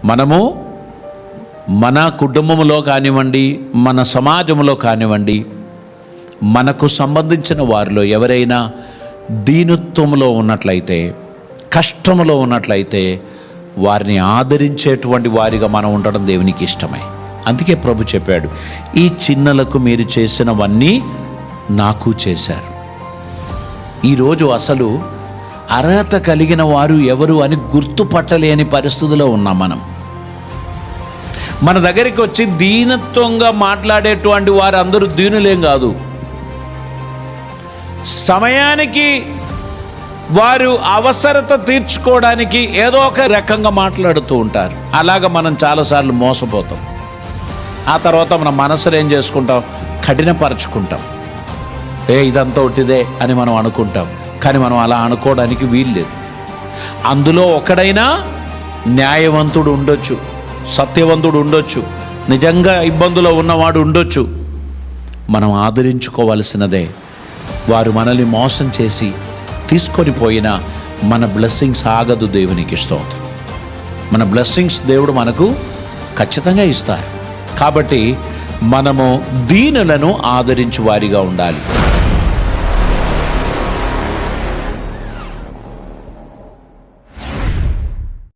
మనము మన కుటుంబంలో కానివ్వండి, మన సమాజంలో కానివ్వండి, మనకు సంబంధించిన వారిలో ఎవరైనా దీనత్వంలో ఉన్నట్లయితే, కష్టంలో ఉన్నట్లయితే వారిని ఆదరించేటువంటి వారిగా మనం ఉండడం దేవునికి ఇష్టమే. అందుకే ప్రభు చెప్పాడు, ఈ చిన్నలకు మీరు చేసినవన్నీ నాకు చేశారు. ఈరోజు అసలు అర్హత కలిగిన వారు ఎవరు అని గుర్తుపట్టలేని పరిస్థితిలో ఉన్నాం మనం. మన దగ్గరికి వచ్చి దీనత్వంగా మాట్లాడేటువంటి వారు అందరూ దీనులేం కాదు. సమయానికి వారు అవసరత తీర్చుకోవడానికి ఏదో ఒక రకంగా మాట్లాడుతూ ఉంటారు. అలాగ మనం చాలాసార్లు మోసపోతాం. ఆ తర్వాత మన మనసులో ఏం చేసుకుంటాం, కఠినపరచుకుంటాం. ఇదంతా ఒట్టిదే అని మనం అనుకుంటాం. కానీ మనం అలా అనుకోవడానికి వీల్లేదు. అందులో ఒకడైనా న్యాయవంతుడు ఉండొచ్చు, సత్యవంతుడు ఉండొచ్చు, నిజంగా ఇబ్బందులో ఉన్నవాడు ఉండొచ్చు. మనం ఆదరించుకోవలసినదే. వారు మనల్ని మోసం చేసి తీసుకొని పోయినా మన బ్లెస్సింగ్స్ ఆగదు. దేవునికి స్తోత్రం. మన బ్లెస్సింగ్స్ దేవుడు మనకు ఖచ్చితంగా ఇస్తారు. కాబట్టి మనము దీనులను ఆదరించు వారిగా ఉండాలి.